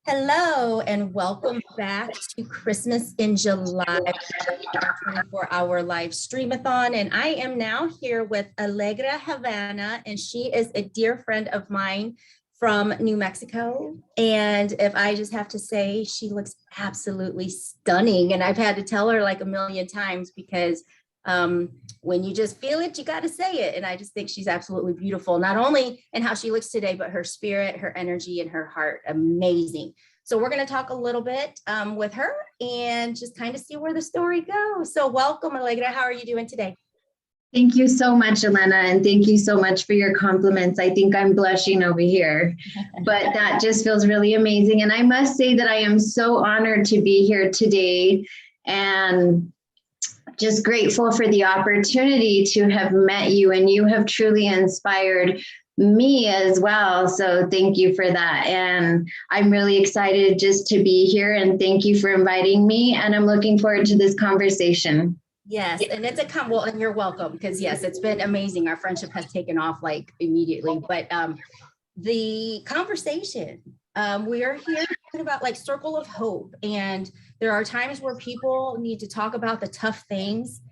Hello and welcome back to Christmas in July, our 24-hour live streamathon. And I am now here with Allegra Havana, and she is a dear friend of mine from New Mexico. And if I just have to say, she looks absolutely stunning. And I've had to tell her like a million times because when you just feel it, you got to say it. And I just think she's absolutely beautiful, not only in how she looks today, but her spirit, her energy, and her heart. Amazing. So we're going to talk a little bit with her and just kind of see where the story goes. So welcome, Allegra. How are you doing today? Thank you so much, Elena, and thank you so much for your compliments. I think I'm blushing over here, but that just feels really amazing. And I must say that I am so honored to be here today and just grateful for the opportunity to have met you, and you have truly inspired me as well. So thank you for that. And I'm really excited just to be here, and thank you for inviting me. And I'm looking forward to this conversation. Yes, and it's and you're welcome, because yes, it's been amazing. Our friendship has taken off like immediately, but the conversation, we are here talking about like circle of hope, and there are times where people need to talk about the tough things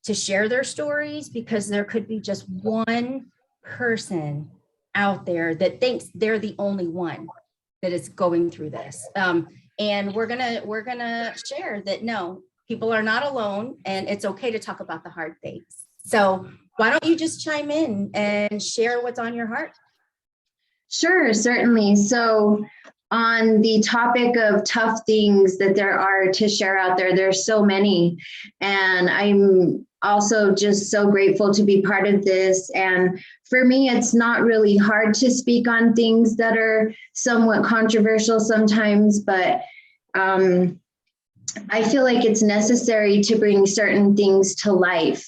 to share their stories, because there could be just one person out there that thinks they're the only one that is going through this, and we're gonna share that no, people are not alone, and it's okay to talk about the hard things. So why don't you just chime in and share what's on your heart? Sure, certainly. So on the topic of tough things that there are to share out there, there's so many. And I'm also just so grateful to be part of this. And for me, it's not really hard to speak on things that are somewhat controversial sometimes, but I feel like it's necessary to bring certain things to light.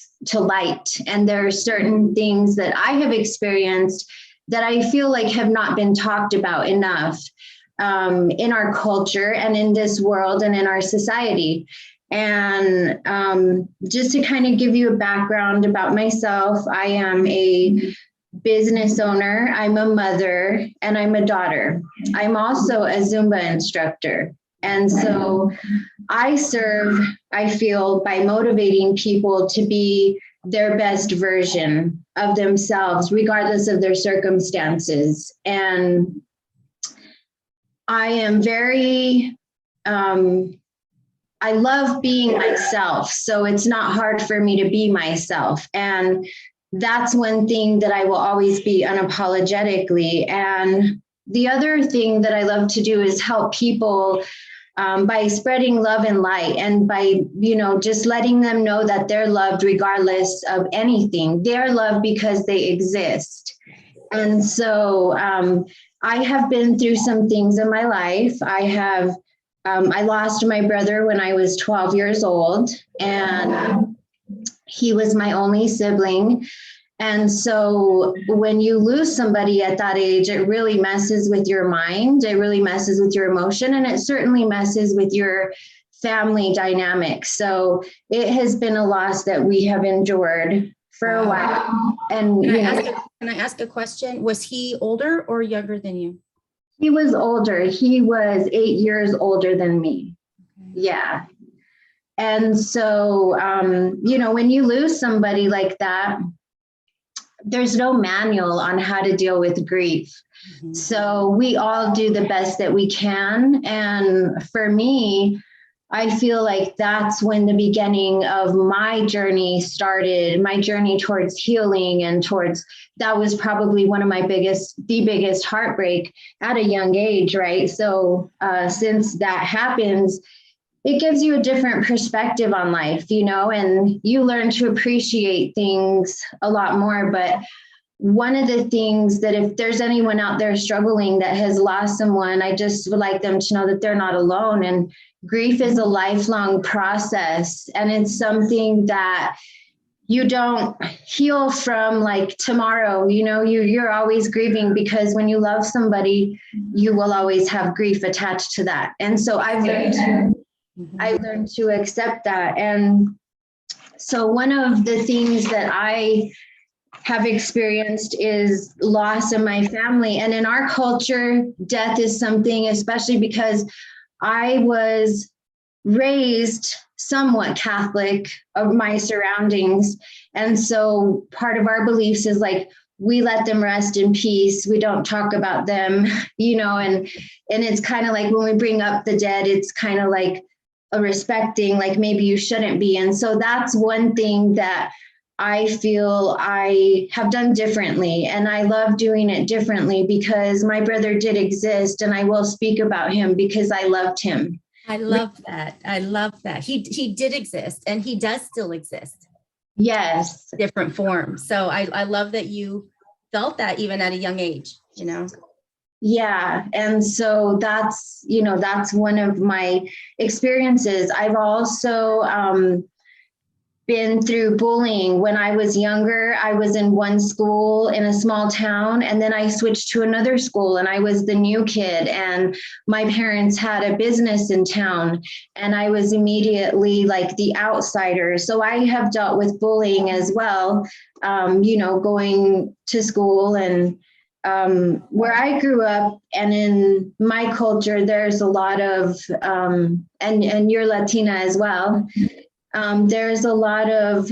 And there are certain things that I have experienced that I feel like have not been talked about enough in our culture and in this world and in our society. And just to kind of give you a background about myself, I am a business owner, I'm a mother, and I'm a daughter. I'm also a Zumba instructor. And so I serve, I feel, by motivating people to be their best version of themselves, regardless of their circumstances. And I am I love being myself. So it's not hard for me to be myself. And that's one thing that I will always be unapologetically. And the other thing that I love to do is help people by spreading love and light, and by, just letting them know that they're loved regardless of anything. They're loved because they exist. And so I have been through some things in my life. I lost my brother when I was 12 years old, and he was my only sibling. And so when you lose somebody at that age, it really messes with your mind, it really messes with your emotion, and it certainly messes with your family dynamics. So it has been a loss that we have endured for a while. And can I ask a question? Was he older or younger than you? He was older. He was 8 years older than me. Okay. Yeah. And so, when you lose somebody like that, there's no manual on how to deal with grief. Mm-hmm. So we all do the best that we can. And for me, I feel like that's when the beginning of my journey started, my journey towards healing, and that was probably one of the biggest heartbreak at a young age, right? So since that happens, it gives you a different perspective on life, and you learn to appreciate things a lot more. But one of the things that, if there's anyone out there struggling that has lost someone, I just would like them to know that they're not alone. And grief is a lifelong process, and it's something that you don't heal from like tomorrow. You're always grieving, because when you love somebody, you will always have grief attached to that. And so I've learned to accept that. And so one of the things that I have experienced is loss in my family. And in our culture, death is something, especially because I was raised somewhat Catholic of my surroundings. And so part of our beliefs is like, we let them rest in peace. We don't talk about them, and it's kind of like when we bring up the dead, it's kind of like a respecting, like maybe you shouldn't be. And so that's one thing that I feel I have done differently. And I love doing it differently because my brother did exist, and I will speak about him because I loved him. I love that. I love that. He did exist, and he does still exist. Yes. Different forms. So I love that you felt that even at a young age, Yeah. And so that's one of my experiences. I've also been through bullying. When I was younger, I was in one school in a small town, and then I switched to another school, and I was the new kid, and my parents had a business in town, and I was immediately like the outsider. So I have dealt with bullying as well, going to school and where I grew up, and in my culture, there's a lot of, and you're Latina as well. There's a lot of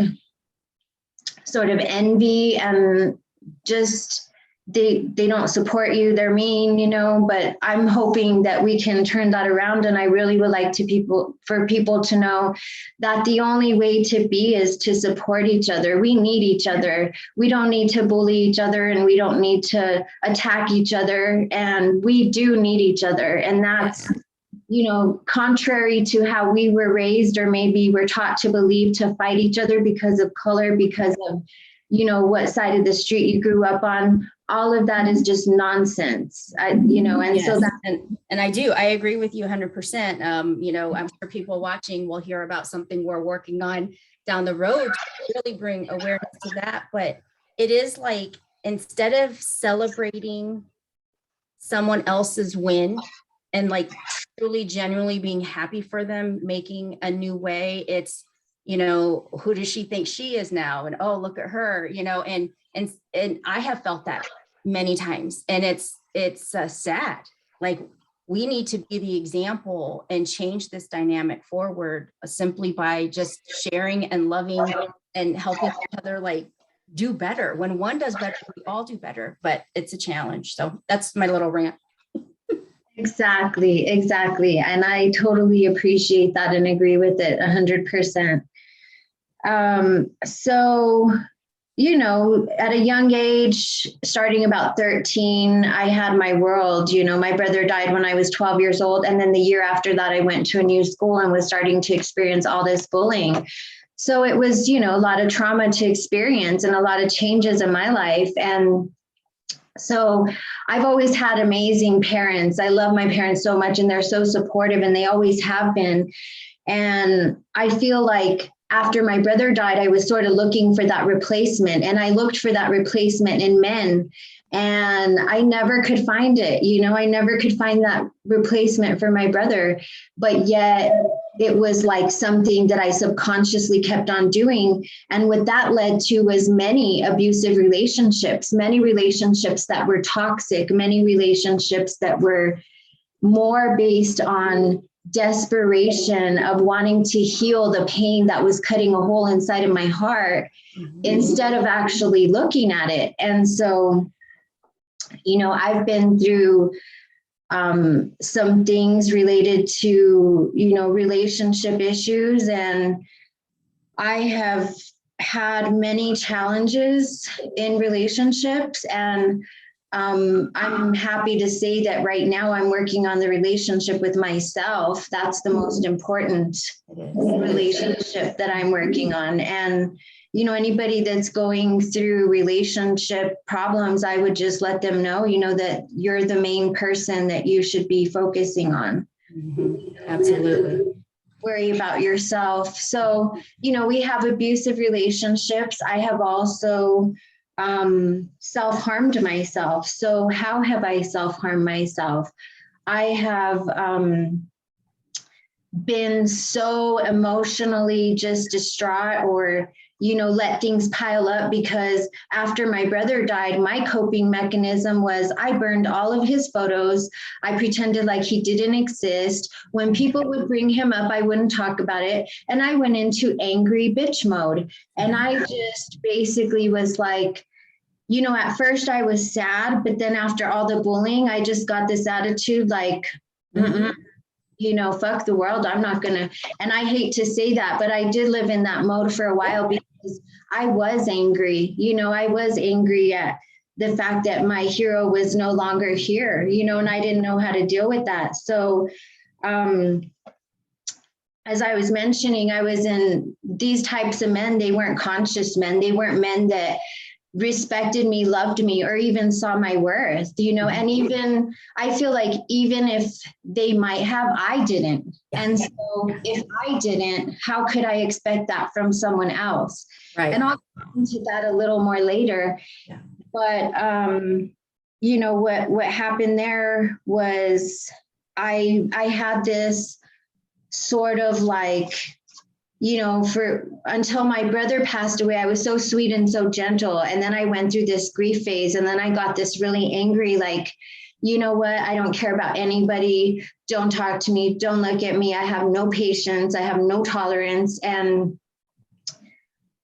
sort of envy, and just they don't support you. They're mean, but I'm hoping that we can turn that around. And I really would like for people to know that the only way to be is to support each other. We need each other. We don't need to bully each other, and we don't need to attack each other. And we do need each other. And that's, contrary to how we were raised, or maybe we're taught to believe, to fight each other because of color, because of, what side of the street you grew up on. All of that is just nonsense, and yes. So that. And I agree with you 100%. I'm sure people watching will hear about something we're working on down the road to really bring awareness to that. But it is like, instead of celebrating someone else's win and like truly genuinely being happy for them making a new way, it's, who does she think she is now? And oh, look at her, and I have felt that many times, and it's sad. Like, we need to be the example and change this dynamic forward simply by just sharing and loving and helping each other, like, do better. When one does better, we all do better, but it's a challenge. So that's my little rant. Exactly. And I totally appreciate that and agree with it 100%. So, at a young age, starting about 13, I had my world. My brother died when I was 12 years old. And then the year after that, I went to a new school and was starting to experience all this bullying. So it was, a lot of trauma to experience and a lot of changes in my life. And so I've always had amazing parents. I love my parents so much, and they're so supportive, and they always have been. And I feel like after my brother died, I was sort of looking for that replacement, and I looked for that replacement in men, and I never could find it. I never could find that replacement for my brother, but yet it was like something that I subconsciously kept on doing. And what that led to was many abusive relationships, many relationships that were toxic, many relationships that were more based on desperation of wanting to heal the pain that was cutting a hole inside of my heart, instead of actually looking at it. And so, I've been through some things related to, relationship issues, and I have had many challenges in relationships, and I'm happy to say that right now I'm working on the relationship with myself. That's the most important relationship that I'm working on. And, anybody that's going through relationship problems, I would just let them know, that you're the main person that you should be focusing on. Mm-hmm. Absolutely. Worry about yourself. So, we have abusive relationships. I have also self-harmed myself. So how have I self-harmed myself? I have been so emotionally just distraught or let things pile up, because after my brother died, my coping mechanism was I burned all of his photos. I pretended like he didn't exist. When people would bring him up, I wouldn't talk about it. And I went into angry bitch mode. And I just basically was like, at first I was sad, but then after all the bullying, I just got this attitude like, fuck the world. I'm not gonna, and I hate to say that, but I did live in that mode for a while because I was angry. I was angry at the fact that my hero was no longer here, and I didn't know how to deal with that. So, as I was mentioning, I was in these types of men. They weren't conscious men. They weren't men that respected me, loved me, or even saw my worth, and even, I feel like even if they might have, I didn't. And so if I didn't, how could I expect that from someone else? Right. And I'll get into that a little more later. Yeah. But, what happened there was I had this sort of like, for until my brother passed away, I was so sweet and so gentle. And then I went through this grief phase, and then I got this really angry, like, you know what? I don't care about anybody. Don't talk to me. Don't look at me. I have no patience. I have no tolerance. And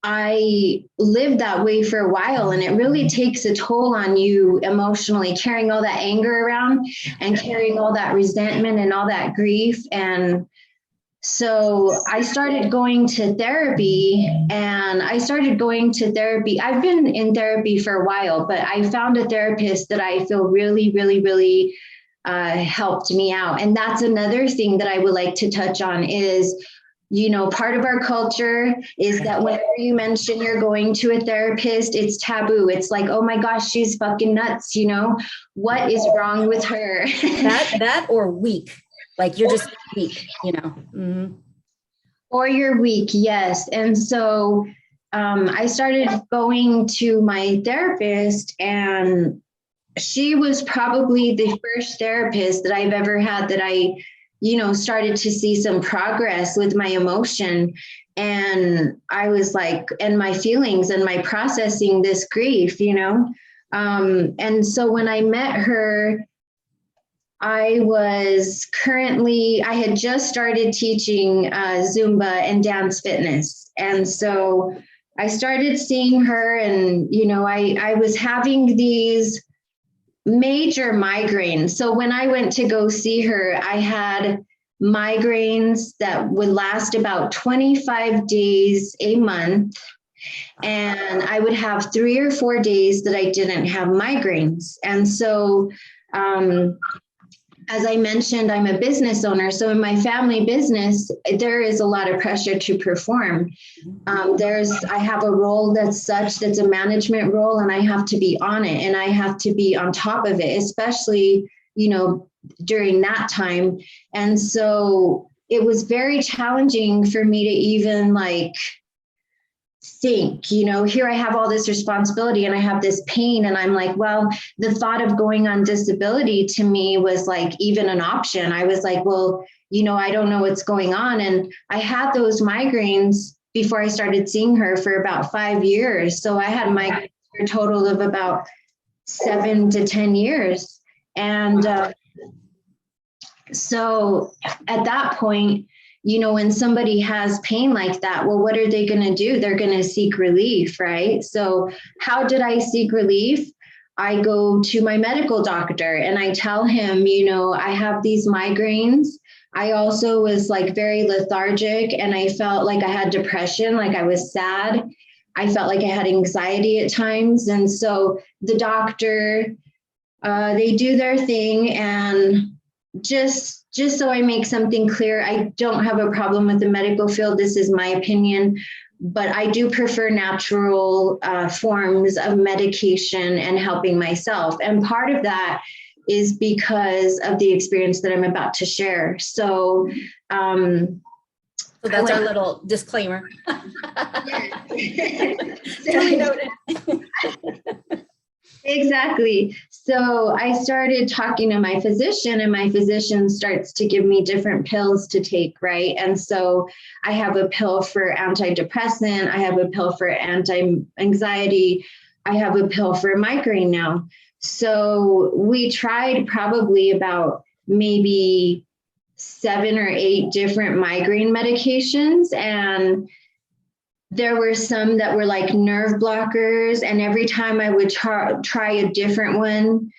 I lived that way for a while, and it really takes a toll on you emotionally, carrying all that anger around and carrying all that resentment and all that grief. And so I started going to therapy, and I've been in therapy for a while, but I found a therapist that I feel really, really, really helped me out. And that's another thing that I would like to touch on is, part of our culture is that whenever you mention you're going to a therapist, it's taboo. It's like, oh my gosh, she's fucking nuts. What is wrong with her? that or weak. Like you're just weak, Or you're weak, yes. And so I started going to my therapist, and she was probably the first therapist that I've ever had that I, started to see some progress with my emotion. And I was like, and my feelings and my processing this grief, and so when I met her, I had just started teaching Zumba and dance fitness. And so I started seeing her, and, I was having these major migraines. So when I went to go see her, I had migraines that would last about 25 days a month. And I would have 3 or 4 days that I didn't have migraines. And so, as I mentioned, I'm a business owner. So in my family business, there is a lot of pressure to perform. I have a role that's a management role, and I have to be on it, and I have to be on top of it, especially, during that time. And so it was very challenging for me to even think, here I have all this responsibility and I have this pain, and I'm like, well, the thought of going on disability to me was like even an option. I was like, well, I don't know what's going on. And I had those migraines before I started seeing her for about 5 years. So I had migraines for a total of about 7 to 10 years. And so at that point, when somebody has pain like that, well, what are they going to do? They're going to seek relief, right? So how did I seek relief? I go to my medical doctor and I tell him, I have these migraines. I also was very lethargic, and I felt like I had depression, like I was sad. I felt like I had anxiety at times. And so the doctor, they do their thing, and just so I make something clear, I don't have a problem with the medical field. This is my opinion, but I do prefer natural forms of medication and helping myself. And part of that is because of the experience that I'm about to share. So that's our little disclaimer. Duly noted. Exactly. So I started talking to my physician, and my physician starts to give me different pills to take, right? And so I have a pill for antidepressant, I have a pill for anti-anxiety, I have a pill for migraine now. So we tried probably about maybe 7 or 8 different migraine medications, and there were some that were like nerve blockers, and every time I would try a different one,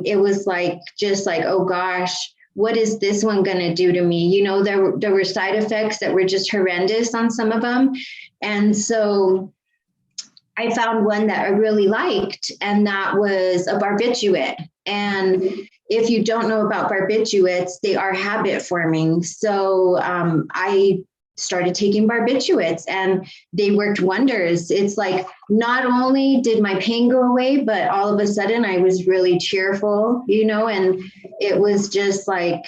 it was like, just like, oh gosh, what is this one going to do to me? You know, there were side effects that were just horrendous on some of them. And so I found one that I really liked, and that was a barbiturate. And if you don't know about barbiturates, they are habit forming. So I started taking barbiturates, and they worked wonders. It's like, not only did my pain go away, but all of a sudden I was really cheerful, you know, and it was just like,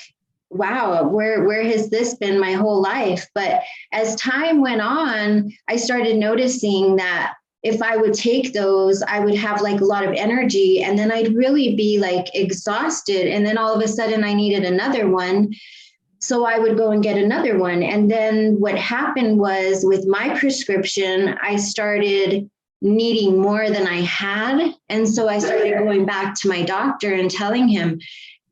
wow, where has this been my whole life? But as time went on, I started noticing that if I would take those, I would have like a lot of energy, and then I'd really be like exhausted. And then all of a sudden I needed another one. So I would go and get another one. And then what happened was, with my prescription, I started needing more than I had. And so I started going back to my doctor and telling him,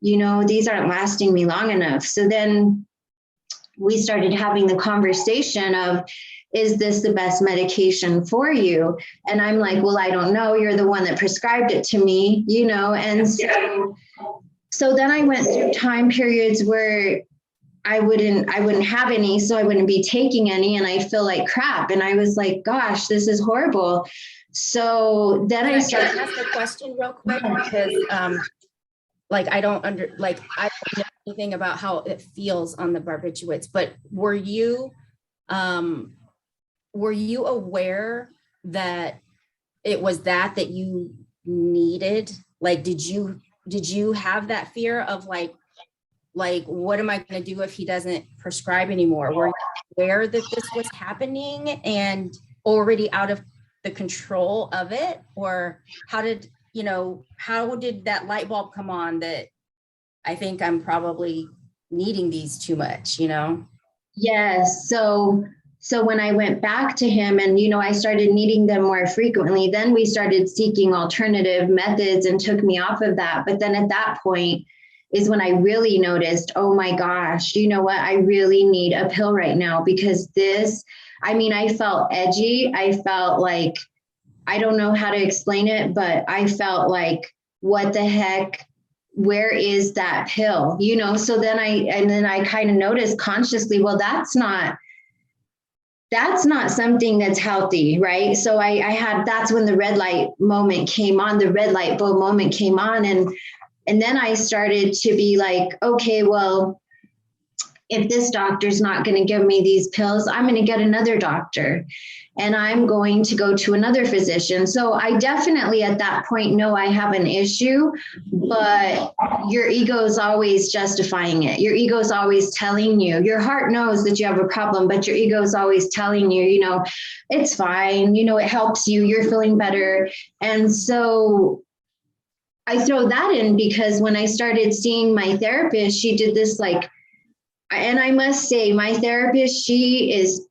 you know, these aren't lasting me long enough. So then we started having the conversation of, is this the best medication for you? And I'm like, well, I don't know. You're the one that prescribed it to me, you know? And so then I went through time periods where I wouldn't have any, so I wouldn't be taking any, and I'd feel like crap. And I was like, gosh, this is horrible. So then I started. Can I ask a question real quick? Because like, I don't know anything about how it feels on the barbiturates, but were you aware that it was that you needed? Like, did you have that fear of like, what am I going to do if he doesn't prescribe anymore? Were you aware that this was happening and already out of the control of it? Or how did that light bulb come on that I think I'm probably needing these too much, you know? Yes. So when I went back to him and, you know, I started needing them more frequently, then we started seeking alternative methods and took me off of that. But then at that point is when I really noticed, oh my gosh, you know what? I really need a pill right now, because I felt edgy. I felt like, I don't know how to explain it, but I felt like, what the heck? Where is that pill? You know, so then I kind of noticed consciously, well, that's not something that's healthy, right? So that's when the red light moment came on, the red light bulb moment came on. And then I started to be like, okay, well, if this doctor's not going to give me these pills, I'm going to get another doctor, and I'm going to go to another physician. So I definitely at that point know I have an issue, but your ego is always justifying it. Your ego is always telling you, your heart knows that you have a problem, but your ego is always telling you, you know, it's fine. You know, it helps you. You're feeling better. And so I throw that in because when I started seeing my therapist, she did this like, and I must say, my therapist, she is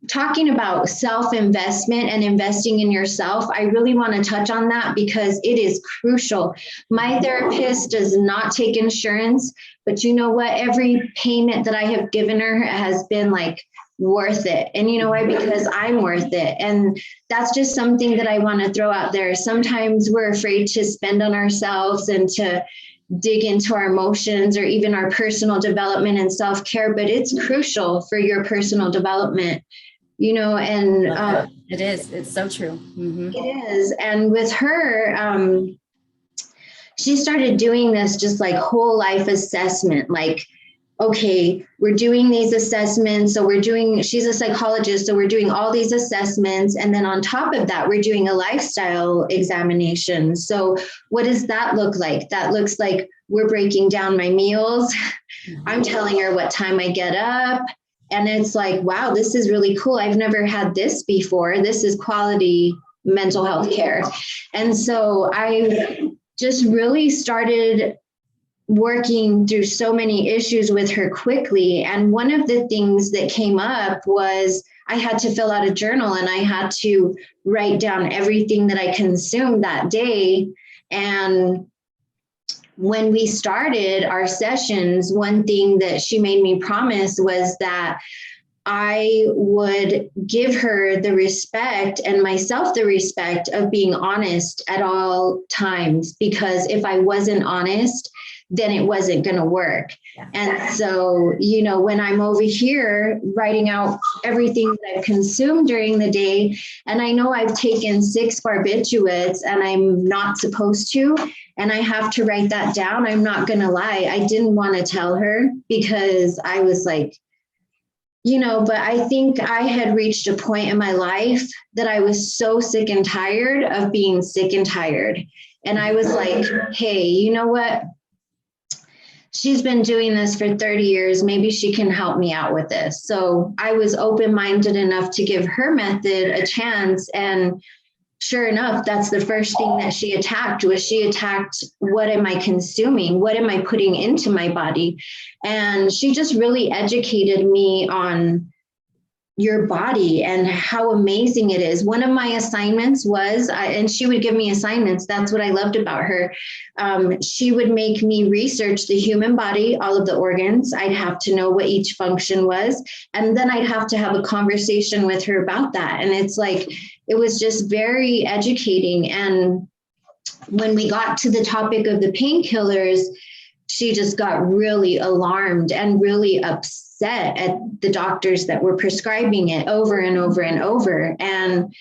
talking about self-investment and investing in yourself. I really want to touch on that because it is crucial. My therapist does not take insurance, but you know what? Every payment that I have given her has been like worth it. And you know why? Because I'm worth it. And that's just something that I want to throw out there. Sometimes we're afraid to spend on ourselves and to dig into our emotions or even our personal development and self-care, but it's crucial for your personal development, you know, and it is. It's so true. Mm-hmm. It is. And with her, she started doing this just like whole life assessment, like, okay, we're doing these assessments. So she's a psychologist. So we're doing all these assessments. And then on top of that, we're doing a lifestyle examination. So what does that look like? That looks like we're breaking down my meals. I'm telling her what time I get up. And it's like, wow, this is really cool. I've never had this before. This is quality mental health care. And so I just really started working through so many issues with her quickly. And one of the things that came up was I had to fill out a journal and I had to write down everything that I consumed that day. And when we started our sessions, one thing that she made me promise was that I would give her the respect and myself the respect of being honest at all times, because if I wasn't honest, then it wasn't going to work. Yeah. And so, you know, when I'm over here writing out everything that I've consumed during the day, and I know I've taken 6 barbiturates and I'm not supposed to, and I have to write that down, I'm not going to lie. I didn't want to tell her because I was like, you know, but I think I had reached a point in my life that I was so sick and tired of being sick and tired. And I was like, hey, you know what? She's been doing this for 30 years. Maybe she can help me out with this. So I was open-minded enough to give her method a chance. And sure enough, that's the first thing that she attacked. What am I consuming? What am I putting into my body? And she just really educated me on your body and how amazing it is. One of my assignments was, and she would give me assignments. That's what I loved about her. She would make me research the human body, all of the organs. I'd have to know what each function was. And then I'd have to have a conversation with her about that. And it's like, it was just very educating. And when we got to the topic of the painkillers, she just got really alarmed and really upset at the doctors that were prescribing it over and over and over. And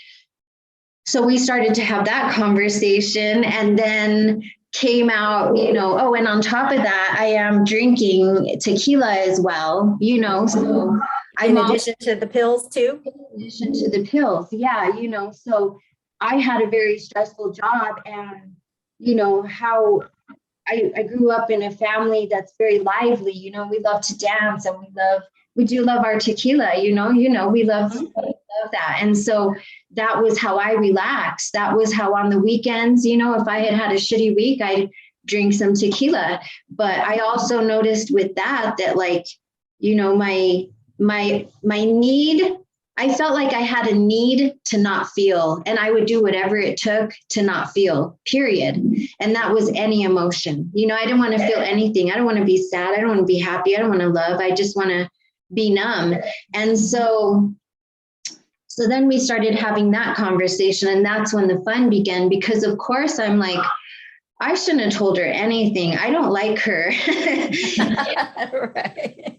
so we started to have that conversation, and then came out, you know, oh, and on top of that, I am drinking tequila as well, you know, so in addition to the pills too? In addition to the pills, yeah, you know, so I had a very stressful job, and, you know, how I grew up in a family that's very lively, you know, we love to dance, and we do love our tequila, we love that. And so that was how I relaxed. That was how on the weekends, you know, if I had a shitty week, I'd drink some tequila. But I also noticed with that like, you know, my need, I felt like I had a need to not feel, and I would do whatever it took to not feel, period. And that was any emotion. You know, I didn't want to feel anything. I don't want to be sad. I don't want to be happy. I don't want to love. I just want to be numb. And so then we started having that conversation, and that's when the fun began, because of course I'm like, I shouldn't have told her anything. I don't like her. Right.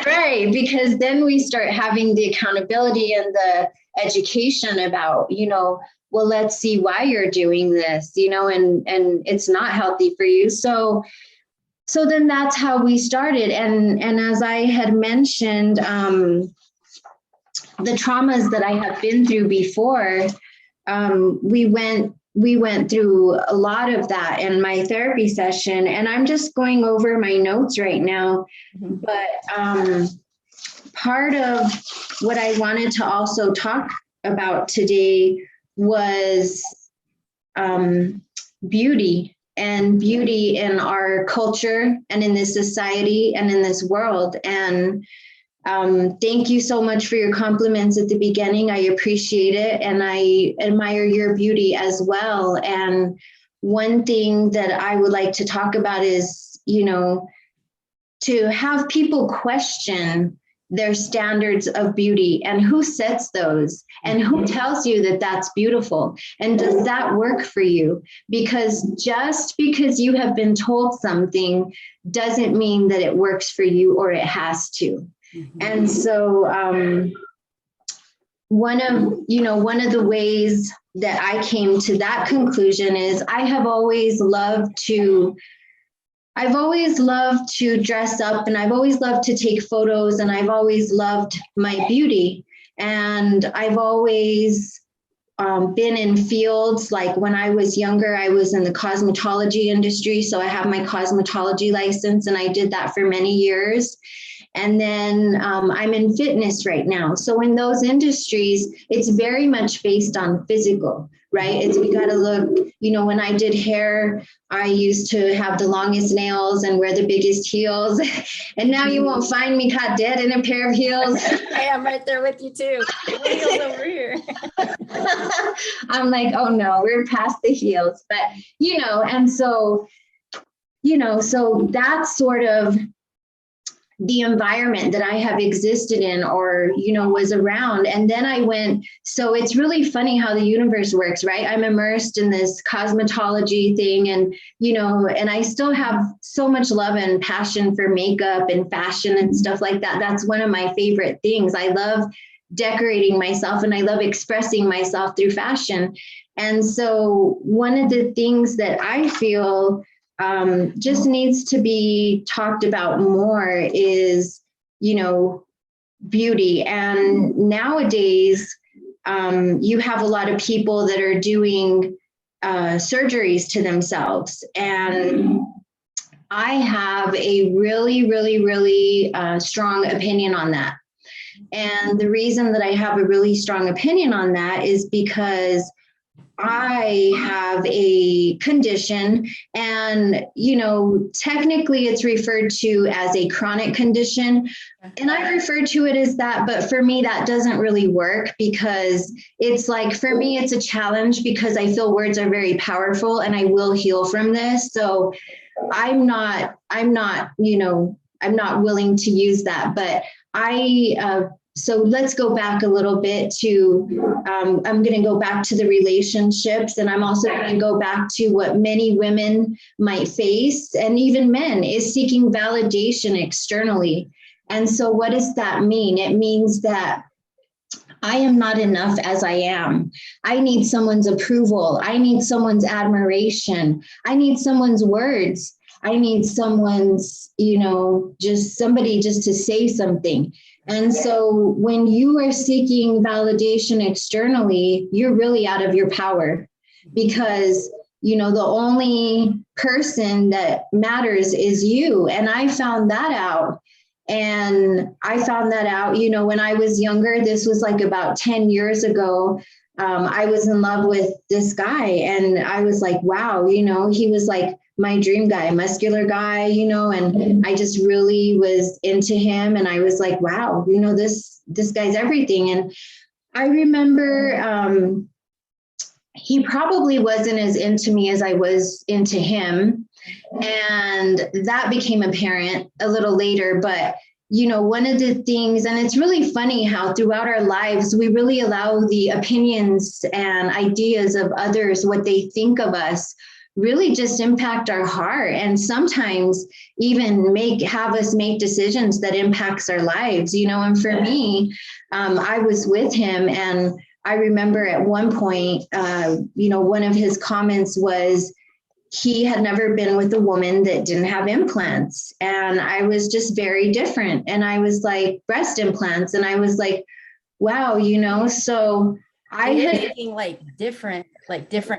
Right. Because then we start having the accountability and the education about, you know, well, let's see why you're doing this, you know, and it's not healthy for you. So then that's how we started. And as I had mentioned, the traumas that I have been through before, we went through a lot of that in my therapy session, and I'm just going over my notes right now. Mm-hmm. But part of what I wanted to also talk about today was beauty in our culture and in this society and in this world. And thank you so much for your compliments at the beginning. I appreciate it. And I admire your beauty as well. And one thing that I would like to talk about is, you know, to have people question their standards of beauty, and who sets those, and who tells you that that's beautiful, and does that work for you? Because just because you have been told something doesn't mean that it works for you or it has to. Mm-hmm. And so one of the ways that I came to that conclusion is I've always loved to dress up, and I've always loved to take photos, and I've always loved my beauty. And I've always been in fields, like when I was younger, I was in the cosmetology industry. So I have my cosmetology license, and I did that for many years. And then I'm in fitness right now. So in those industries, it's very much based on physical. right? It's, we got to look, when I did hair, I used to have the longest nails and wear the biggest heels. And now you won't find me caught dead in a pair of heels. Hey, I'm right there with you too. Heels over here. I'm like, oh no, we're past the heels. But, and so, so that's sort of the environment that I have existed in, or, was around. And then I went, so it's really funny how the universe works, right? I'm immersed in this cosmetology thing, and, and I still have so much love and passion for makeup and fashion and stuff like that. That's one of my favorite things. I love decorating myself and I love expressing myself through fashion. And so one of the things that I feel just needs to be talked about more is, beauty. And nowadays, you have a lot of people that are doing surgeries to themselves. And I have a really, really, really strong opinion on that. And the reason that I have a really strong opinion on that is because I have a condition, and, technically it's referred to as a chronic condition. And I refer to it as that, but for me, that doesn't really work, because it's like, for me, it's a challenge, because I feel words are very powerful and I will heal from this. So I'm not, I'm not willing to use that, but so let's go back a little bit to, I'm going to go back to the relationships, and I'm also going to go back to what many women might face, and even men, is seeking validation externally. And so what does that mean? It means that I am not enough as I am. I need someone's approval. I need someone's admiration. I need someone's words. I need someone's, just somebody just to say something. And so when you are seeking validation externally, you're really out of your power, because, the only person that matters is you. And I found that out. And I found that out, when I was younger. This was like about 10 years ago. I was in love with this guy, and I was like, wow, he was like my dream guy, muscular guy, and I just really was into him. And I was like, wow, this guy's everything. And I remember he probably wasn't as into me as I was into him. And that became apparent a little later. But one of the things, and it's really funny how throughout our lives, we really allow the opinions and ideas of others, what they think of us, really just impact our heart, and sometimes even have us make decisions that impacts our lives, and for me, I was with him, and I remember at one point, one of his comments was, he had never been with a woman that didn't have implants. And I was just very different. And I was like, breast implants. And I was like, wow, so I had thinking different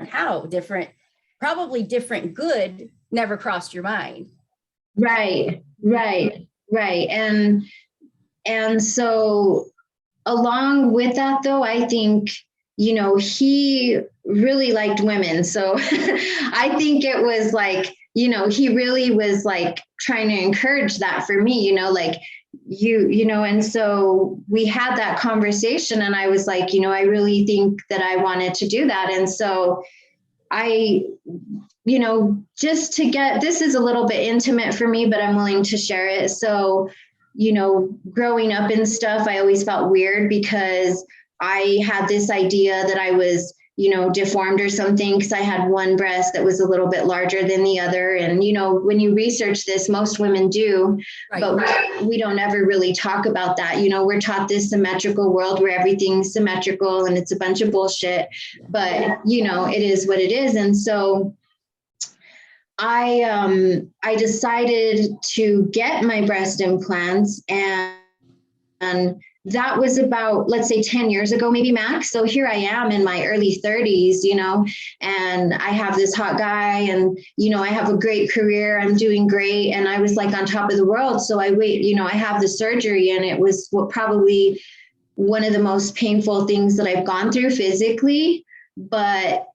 how? Different, probably different good never crossed your mind. Right. And so along with that, though, I think, he really liked women. So I think it was like, he really was like trying to encourage that for me, and so we had that conversation, and I was like, I really think that I wanted to do that. And so I, just to get, this is a little bit intimate for me, but I'm willing to share it. So, growing up and stuff, I always felt weird because I had this idea that I was, deformed or something, because I had one breast that was a little bit larger than the other. And, when you research this, most women do, right, but we don't ever really talk about that. We're taught this symmetrical world where everything's symmetrical, and it's a bunch of bullshit, but, it is what it is. And so I decided to get my breast implants, and that was about, let's say 10 years ago, maybe max. So here I am in my early 30s, and I have this hot guy, and, I have a great career. I'm doing great. And I was like on top of the world. So I have the surgery, and it was probably one of the most painful things that I've gone through physically. But,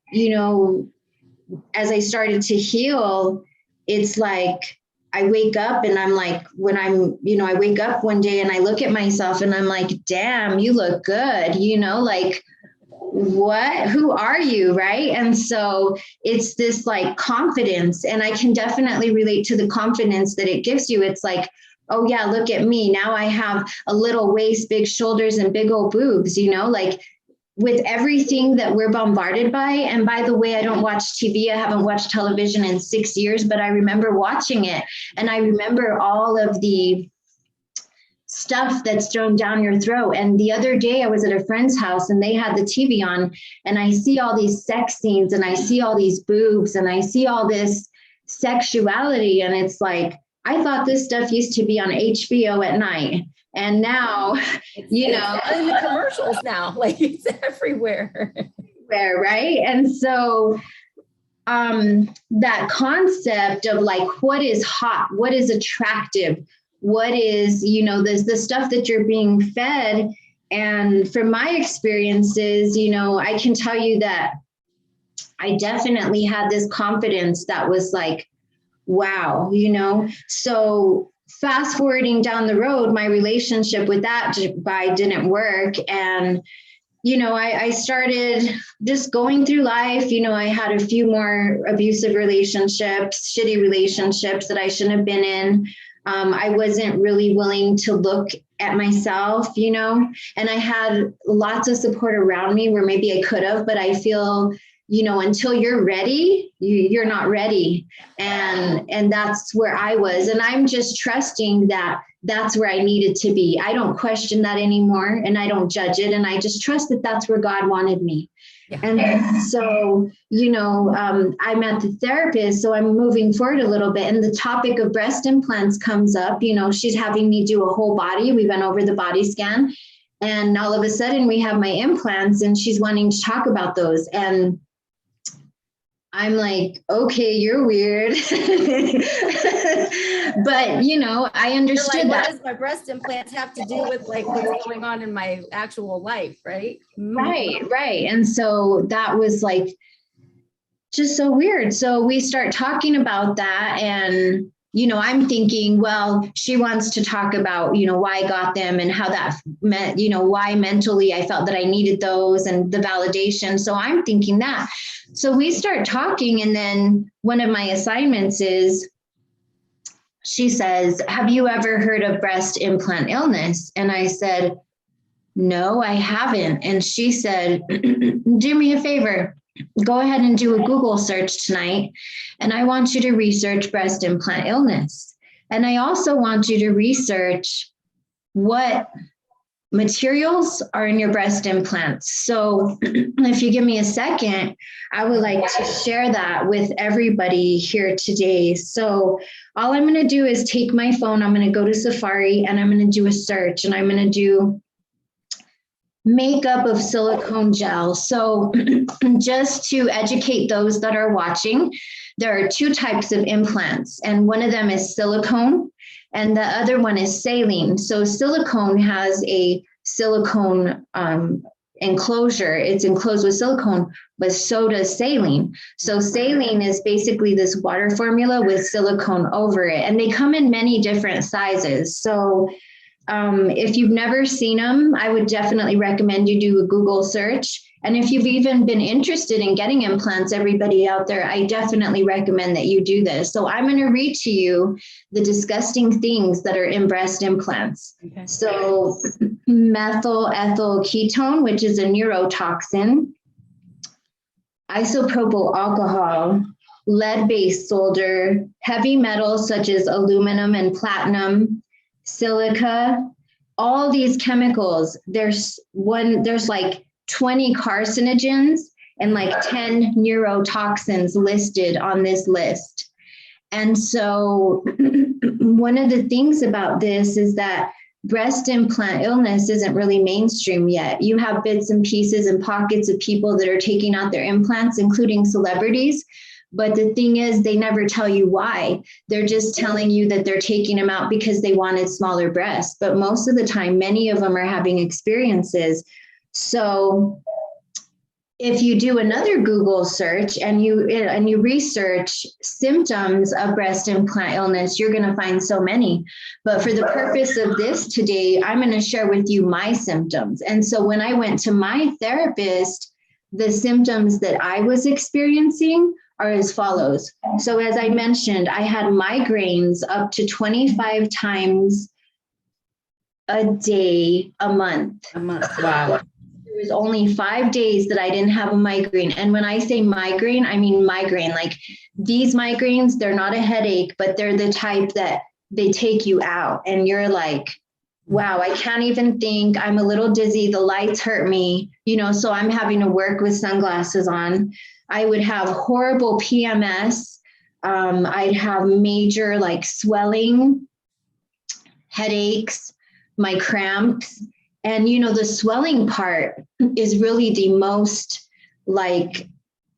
as I started to heal, it's like, I wake up and I'm like, I wake up one day and I look at myself and I'm like, damn, you look good, like, what, who are you? Right. And so it's this like confidence, and I can definitely relate to the confidence that it gives you. It's like, oh yeah, look at me. Now I have a little waist, big shoulders, and big old boobs, like, with everything that we're bombarded by. And by the way, I don't watch TV. I haven't watched television in 6 years, but I remember watching it. And I remember all of the stuff that's thrown down your throat. And the other day I was at a friend's house and they had the TV on, and I see all these sex scenes and I see all these boobs and I see all this sexuality. And it's like, I thought this stuff used to be on HBO at night. And now, it's in the commercials now, like it's everywhere. Right. And so that concept of like, what is hot, what is attractive, what is, there's the stuff that you're being fed. And from my experiences, I can tell you that I definitely had this confidence that was like, wow, so fast forwarding down the road, my relationship with that guy didn't work. And, I started just going through life. I had a few more abusive relationships, shitty relationships that I shouldn't have been in. I wasn't really willing to look at myself, and I had lots of support around me where maybe I could have, but I feel, until you're ready, you're not ready. And that's where I was. And I'm just trusting that that's where I needed to be. I don't question that anymore, and I don't judge it. And I just trust that that's where God wanted me. Yeah. And so, I'm at the therapist, so I'm moving forward a little bit. And the topic of breast implants comes up. She's having me do a whole body. We went over the body scan, and all of a sudden we have my implants, and she's wanting to talk about those. And I'm like, okay, you're weird. But, I understood like, that. What does my breast implants have to do with like what's going on in my actual life, right? Right. And so that was like, just so weird. So we start talking about that, and, I'm thinking, well, she wants to talk about, why I got them and how that meant, why mentally I felt that I needed those and the validation. So I'm thinking that. So we start talking, and then one of my assignments is, she says, have you ever heard of breast implant illness? And I said, no, I haven't. And she said, do me a favor, go ahead and do a Google search tonight. And I want you to research breast implant illness. And I also want you to research what materials are in your breast implants. So if you give me a second, I would like to share that with everybody here today. So all I'm going to do is take my phone, I'm going to go to Safari, and I'm going to do a search, and I'm going to do makeup of silicone gel. So just to educate those that are watching, there are two types of implants, and one of them is silicone and the other one is saline. So silicone has a silicone enclosure. It's enclosed with silicone, but so does saline. So saline is basically this water formula with silicone over it, and they come in many different sizes. So if you've never seen them, I would definitely recommend you do a Google search. And if you've even been interested in getting implants, everybody out there, I definitely recommend that you do this. So I'm going to read to you the disgusting things that are in breast implants. Okay. So methyl ethyl ketone, which is a neurotoxin, isopropyl alcohol, lead-based solder, heavy metals such as aluminum and platinum, silica, all these chemicals. There's like 20 carcinogens and like 10 neurotoxins listed on this list. And so one of the things about this is that breast implant illness isn't really mainstream yet. You have bits and pieces and pockets of people that are taking out their implants, including celebrities. But the thing is, they never tell you why. They're just telling you that they're taking them out because they wanted smaller breasts. But most of the time, many of them are having experiences. So if you do another Google search and you research symptoms of breast implant illness, you're going to find so many. But for the purpose of this today, I'm going to share with you my symptoms. And so when I went to my therapist, the symptoms that I was experiencing are as follows. So as I mentioned, I had migraines up to 25 times a day, a month. A month. Wow. There was only 5 days that I didn't have a migraine. And when I say migraine, I mean migraine. Like these migraines, they're not a headache, but they're the type that they take you out. And you're like, wow, I can't even think. I'm a little dizzy. The lights hurt me, so I'm having to work with sunglasses on. I would have horrible PMS. I'd have major like swelling, headaches, my cramps. And, the swelling part is really the most like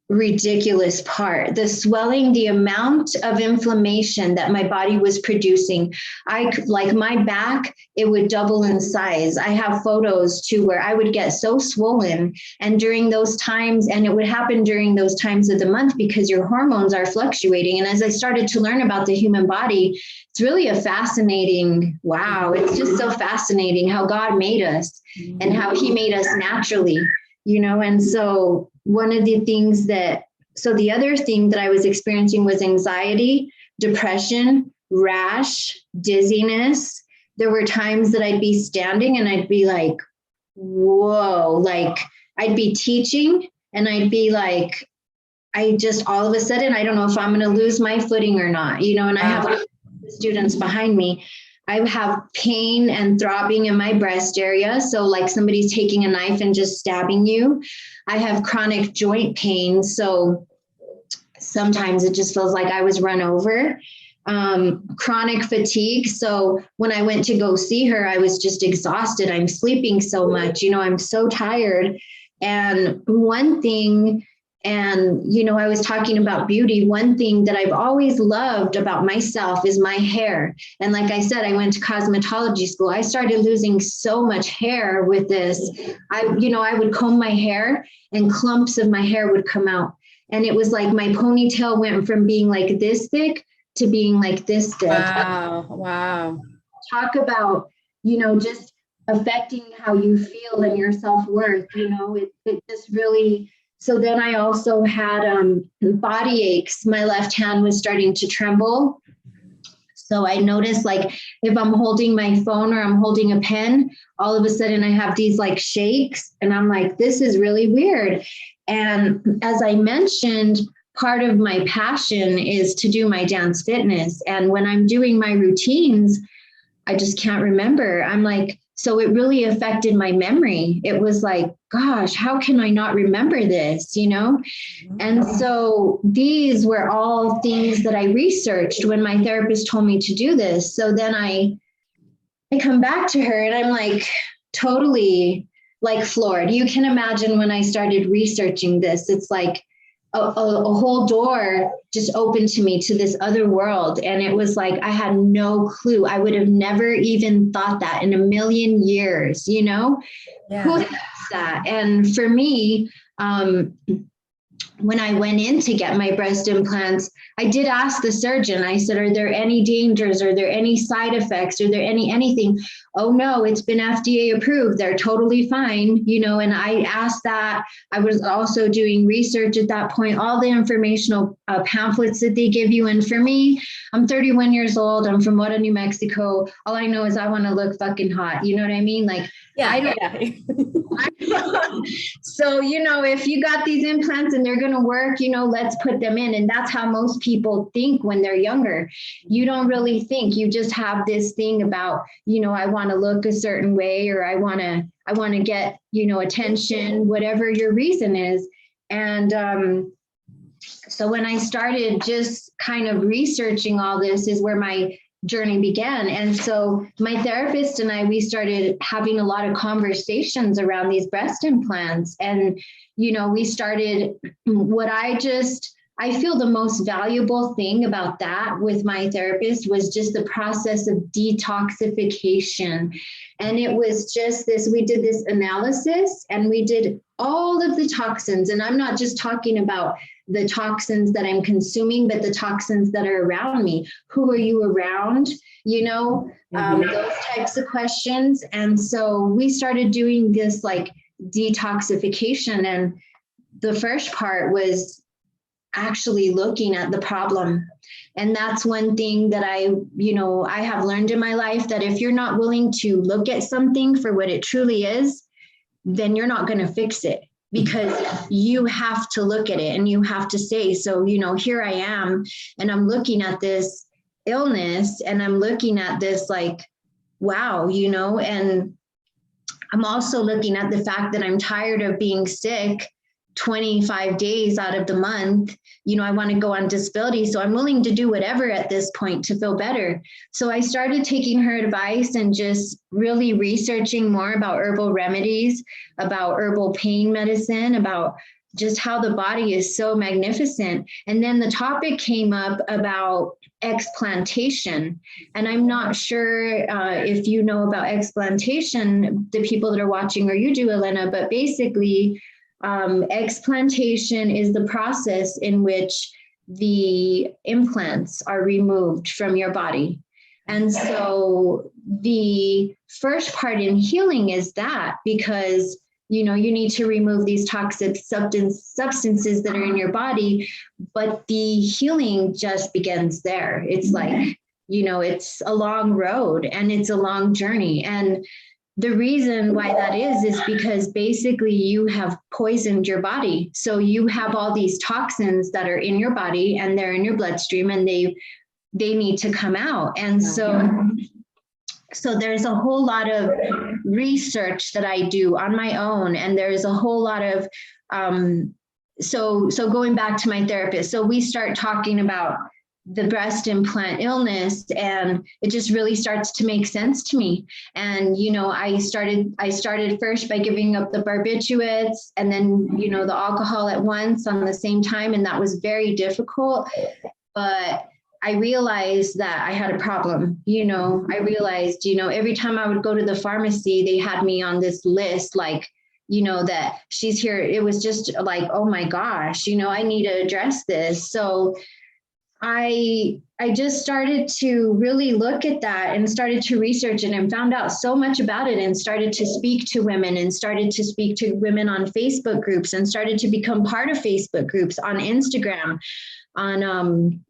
ridiculous part. The swelling, the amount of inflammation that my body was producing. Like my back, it would double in size. I have photos too where I would get so swollen, and during those times, and it would happen during those times of the month because your hormones are fluctuating. And as I started to learn about the human body, it's really a fascinating, wow, it's just so fascinating how God made us and how he made us naturally, and so one of the things the other thing that I was experiencing was anxiety, depression, rash, dizziness. There were times that I'd be standing and I'd be like, whoa, like I'd be teaching and I'd be like, I just all of a sudden, I don't know if I'm going to lose my footing or not, and I have students behind me. I have pain and throbbing in my breast area. So like somebody's taking a knife and just stabbing you. I have chronic joint pain. So sometimes it just feels like I was run over. Chronic fatigue. So when I went to go see her, I was just exhausted. I'm sleeping so much, I'm so tired. And one thing, I was talking about beauty. One thing that I've always loved about myself is my hair. And like I said, I went to cosmetology school. I started losing so much hair with this. I would comb my hair and clumps of my hair would come out. And it was like my ponytail went from being like this thick to being like this thick. Wow. Talk about, just affecting how you feel and your self-worth, it just really. So then I also had body aches. My left hand was starting to tremble. So I noticed like if I'm holding my phone or I'm holding a pen, all of a sudden I have these like shakes and I'm like, this is really weird. And as I mentioned, part of my passion is to do my dance fitness. And when I'm doing my routines, I just can't remember. I'm like, so it really affected my memory. It was like, gosh, how can I not remember this, And so these were all things that I researched when my therapist told me to do this. So then I come back to her and I'm like totally like floored. You can imagine when I started researching this, it's like a whole door just opened to me to this other world. And it was like, I had no clue. I would have never even thought that in a million years, Yeah. Who thinks that? And for me, when I went in to get my breast implants, I did ask the surgeon, I said, are there any dangers? Are there any side effects? Are there anything? Oh no, it's been FDA approved. They're totally fine, and I asked that. I was also doing research at that point, all the informational pamphlets that they give you. And for me, I'm 31 years old. I'm from Mora, New Mexico. All I know is I want to look fucking hot. You know what I mean? Like, So, if you got these implants and they're going to work, let's put them in. And that's how most people think when they're younger. You don't really think, you just have this thing about, I want to look a certain way, or I want to get, attention, whatever your reason is. And so when I started just kind of researching all this is where my journey began. And so my therapist and I, we started having a lot of conversations around these breast implants. And, we started what I just I feel the most valuable thing about that with my therapist was just the process of detoxification. And it was just this, we did this analysis and we did all of the toxins. And I'm not just talking about the toxins that I'm consuming, but the toxins that are around me. Who are you around? You know, those types of questions. And so we started doing this like detoxification. And the first part was actually looking at the problem. And that's one thing that I have learned in my life, that if you're not willing to look at something for what it truly is, then you're not going to fix it, because you have to look at it and you have to say, so, here I am, and I'm looking at this illness and I'm looking at this like, wow, and I'm also looking at the fact that I'm tired of being sick 25 days out of the month. I want to go on disability. So I'm willing to do whatever at this point to feel better. So I started taking her advice and just really researching more about herbal remedies, about herbal pain medicine, about just how the body is so magnificent. And then the topic came up about explantation. And I'm not sure if you know about explantation, the people that are watching, or you do, Elena, but basically, explantation is the process in which the implants are removed from your body. And so the first part in healing is that, because you need to remove these toxic substances that are in your body, but the healing just begins there. It's like, it's a long road and it's a long journey. And the reason why that is because basically you have poisoned your body. So you have all these toxins that are in your body and they're in your bloodstream, and they need to come out. And so there's a whole lot of research that I do on my own. And there's a whole lot of, so going back to my therapist, so we start talking about the breast implant illness, and it just really starts to make sense to me. And, I started first by giving up the barbiturates and then, the alcohol at once on the same time. And that was very difficult, but I realized that I had a problem. I realized, every time I would go to the pharmacy, they had me on this list, like, that she's here. It was just like, oh my gosh, I need to address this. So I just started to really look at that and started to research it and found out so much about it, and started to speak to women and started to speak to women on Facebook groups and started to become part of Facebook groups on Instagram, on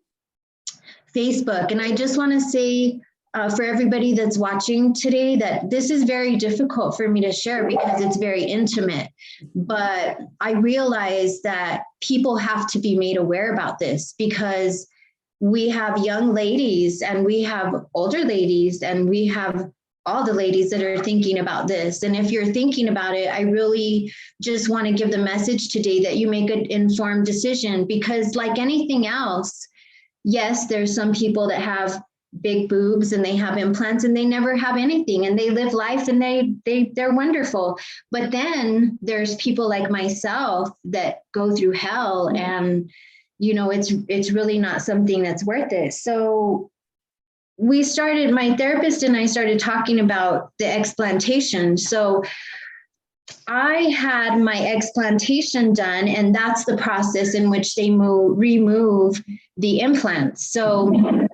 Facebook. And I just want to say for everybody that's watching today that this is very difficult for me to share because it's very intimate. But I realize that people have to be made aware about this, because we have young ladies and we have older ladies and we have all the ladies that are thinking about this. And if you're thinking about it, I really just want to give the message today that you make an informed decision, because like anything else, yes, there's some people that have big boobs and they have implants and they never have anything and they live life and they're wonderful. But then there's people like myself that go through hell, and it's really not something that's worth it. So my therapist and I started talking about the explantation. So I had my explantation done, and that's the process in which they remove the implants. So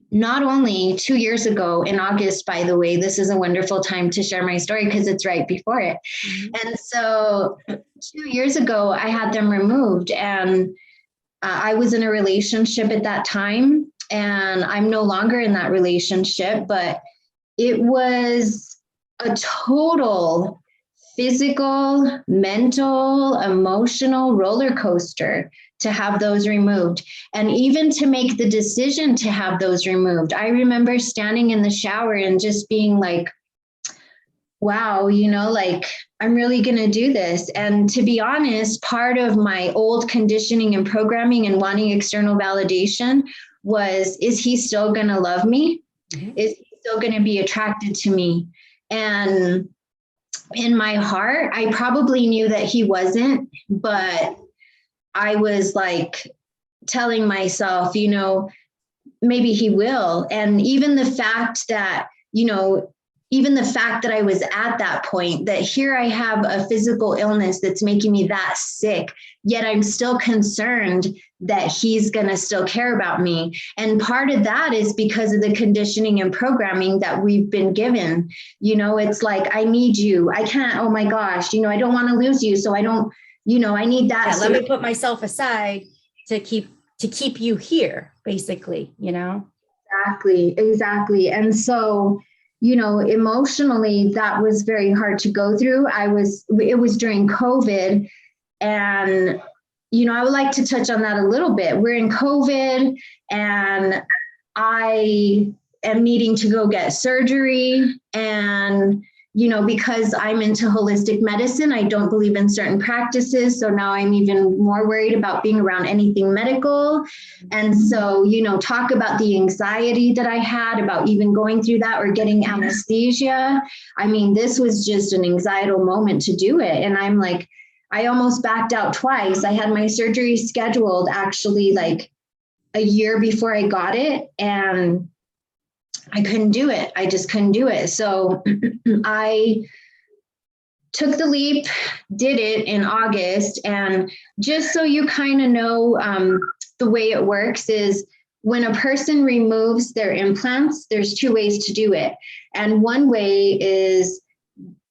not only 2 years ago in August, by the way, this is a wonderful time to share my story because it's right before it. Mm-hmm. And so 2 years ago, I had them removed, and I was in a relationship at that time, and I'm no longer in that relationship, but it was a total physical, mental, emotional roller coaster to have those removed, and even to make the decision to have those removed. I remember standing in the shower and just being like, wow, like, I'm really going to do this. And to be honest, part of my old conditioning and programming and wanting external validation was, is he still going to love me? Mm-hmm. Is he still going to be attracted to me? And in my heart, I probably knew that he wasn't, but I was like, telling myself, maybe he will. And even the fact that, even the fact that I was at that point, that here I have a physical illness that's making me that sick, yet I'm still concerned that he's going to still care about me. And part of that is because of the conditioning and programming that we've been given. It's like, I need you. I can't, oh my gosh, I don't want to lose you. So I don't, I need that. Yeah, let me put myself aside to keep you here, basically, Exactly. And so, emotionally, that was very hard to go through. It was during COVID, and, I would like to touch on that a little bit. We're in COVID, and I am needing to go get surgery, and because I'm into holistic medicine, I don't believe in certain practices. So now I'm even more worried about being around anything medical. And so, talk about the anxiety that I had about even going through that or getting anesthesia. I mean, this was just an anxietal moment to do it. And I'm like, I almost backed out twice. I had my surgery scheduled actually like a year before I got it. And I couldn't do it. I just couldn't do it. So I took the leap, did it in August. And just so you kind of know, the way it works is when a person removes their implants, there's two ways to do it. And one way is,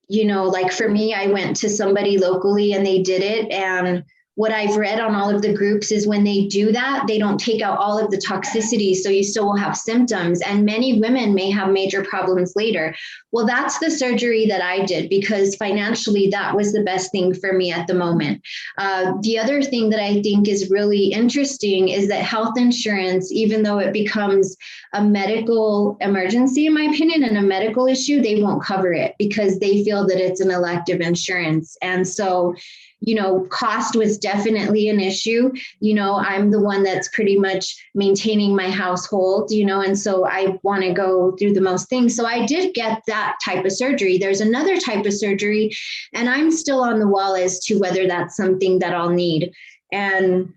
like for me, I went to somebody locally and they did it. And what I've read on all of the groups is when they do that, they don't take out all of the toxicity. So you still will have symptoms, and many women may have major problems later. Well, that's the surgery that I did because financially that was the best thing for me at the moment. The other thing that I think is really interesting is that health insurance, even though it becomes a medical emergency, in my opinion, and a medical issue, they won't cover it because they feel that it's an elective insurance. And so cost was definitely an issue. I'm the one that's pretty much maintaining my household, and so I want to go through the most things. So I did get that type of surgery. There's another type of surgery, and I'm still on the wall as to whether that's something that I'll need. And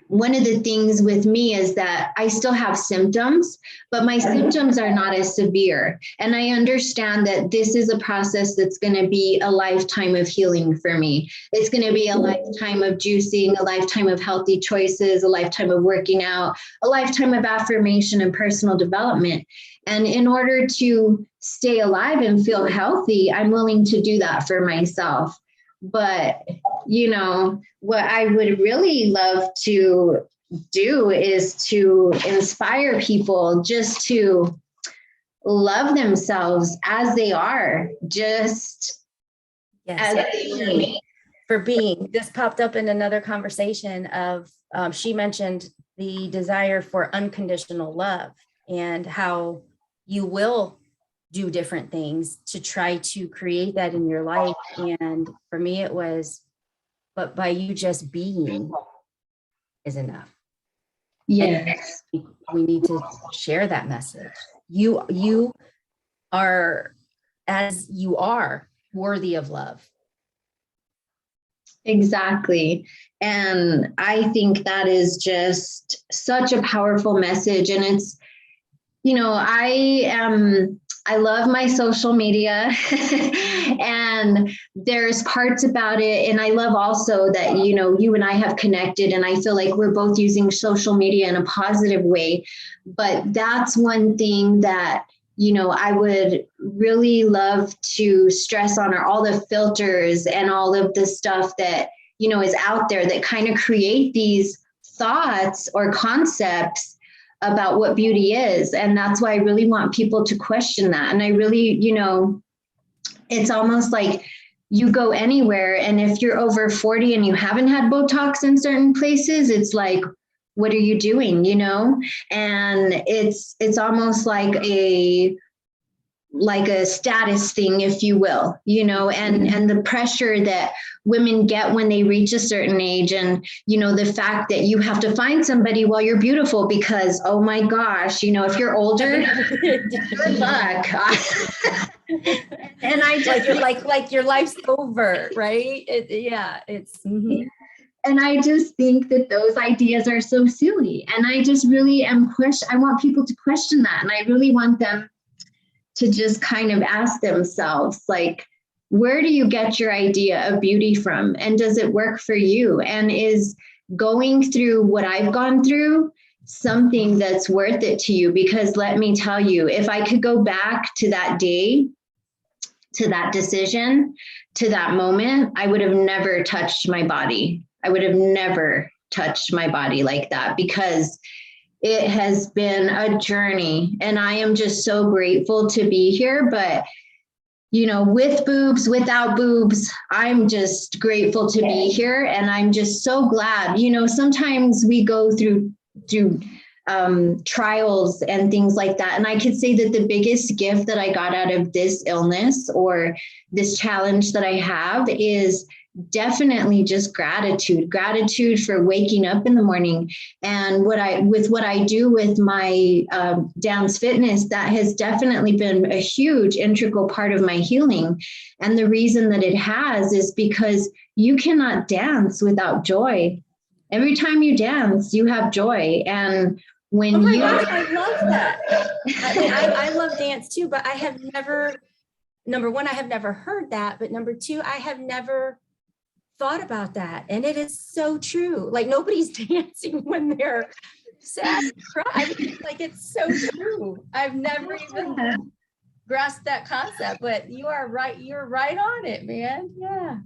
one of the things with me is that I still have symptoms, but my symptoms are not as severe. And I understand that this is a process that's going to be a lifetime of healing for me. It's going to be a lifetime of juicing, a lifetime of healthy choices, a lifetime of working out, a lifetime of affirmation and personal development. And in order to stay alive and feel healthy, I'm willing to do that for myself. But, what I would really love to do is to inspire people just to love themselves as they are, just as they for being. This popped up in another conversation of, she mentioned the desire for unconditional love and how you will do different things to try to create that in your life. And for me, it was, but by you just being is enough. Yes. And we need to share that message. You are, as you are, worthy of love. Exactly. And I think that is just such a powerful message. And it's, I love my social media and there's parts about it. And I love also that, you and I have connected, and I feel like we're both using social media in a positive way. But that's one thing that, I would really love to stress on are all the filters and all of the stuff that, is out there that kind of create these thoughts or concepts about what beauty is. And that's why I really want people to question that. And I really, it's almost like you go anywhere, and if you're over 40 and you haven't had Botox in certain places, it's like, what are you doing? And it's almost like a status thing, if you will, and the pressure that women get when they reach a certain age. And, the fact that you have to find somebody while you're beautiful because, oh my gosh, if you're older, good luck. And I just like your life's over, right? It's mm-hmm. And I just think that those ideas are so silly. And I just really I want people to question that. And I really want them to just kind of ask themselves, like, where do you get your idea of beauty from? And does it work for you? And is going through what I've gone through something that's worth it to you? Because let me tell you, if I could go back to that day, to that decision, to that moment, I would have never touched my body. I would have never touched my body like that, because it has been a journey, and I am just so grateful to be here. But, you know, with boobs, without boobs, I'm just grateful to be here. And I'm just so glad, you know, sometimes we go through trials and things like that. And I could say that the biggest gift that I got out of this illness or this challenge that I have is definitely just gratitude for waking up in the morning. And what I do with my dance fitness, that has definitely been a huge integral part of my healing. And the reason that it has is because you cannot dance without joy. Every time you dance, you have joy. And when I love that. I love dance too, but I have never, number one, I have never heard that, but number two, I have never thought about that. And it is so true. Like, nobody's dancing when they're sad and cry. Like, it's so true. I've never even grasped that concept, but you are right. You're right on it, man. Yeah.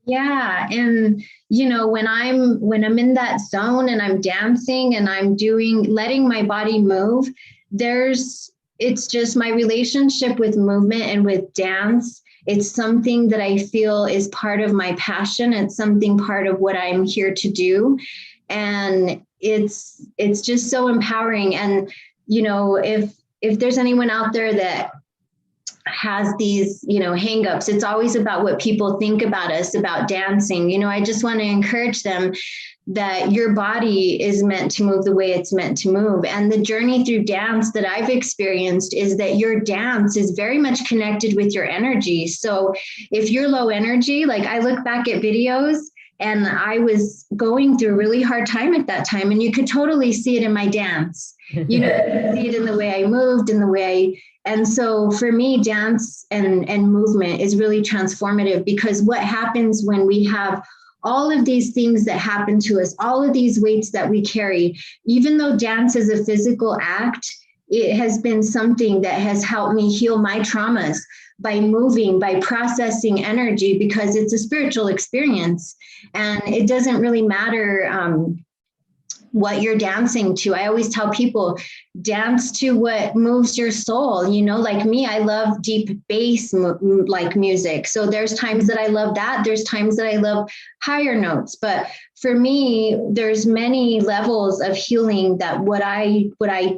Yeah. And, you know, when I'm in that zone and I'm dancing and I'm letting my body move, it's just my relationship with movement and with dance. It's something that I feel is part of my passion. It's something part of what I'm here to do. And it's just so empowering. And, you know, if there's anyone out there that has these, you know, hangups, it's always about what people think about us, about dancing. You know, I just want to encourage them that your body is meant to move the way it's meant to move. And the journey through dance that I've experienced is that your dance is very much connected with your energy. So if you're low energy, like I look back at videos and I was going through a really hard time at that time, and you could totally see it in my dance. You know, you could see it in the way I moved, in the way and so for me, dance and movement is really transformative, because what happens when we have all of these things that happen to us, all of these weights that we carry, even though dance is a physical act, it has been something that has helped me heal my traumas by moving, by processing energy, because it's a spiritual experience. And it doesn't really matter what you're dancing to. I always tell people, dance to what moves your soul. You know, like me, I love deep bass like music. So there's times that I love that. There's times that I love higher notes. But for me, there's many levels of healing that what I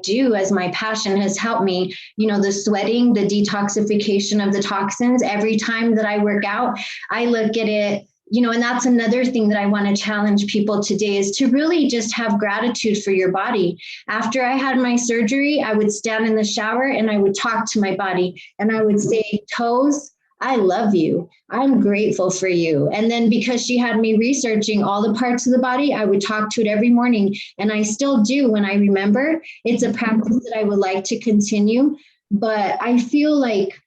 do as my passion has helped me. You know, the sweating, the detoxification of the toxins. Every time that I work out, I look at it, you know, and that's another thing that I want to challenge people today, is to really just have gratitude for your body. After I had my surgery, I would stand in the shower and I would talk to my body and I would say, toes, I love you. I'm grateful for you. And then because she had me researching all the parts of the body, I would talk to it every morning. And I still do when I remember. It's a practice that I would like to continue. But I feel like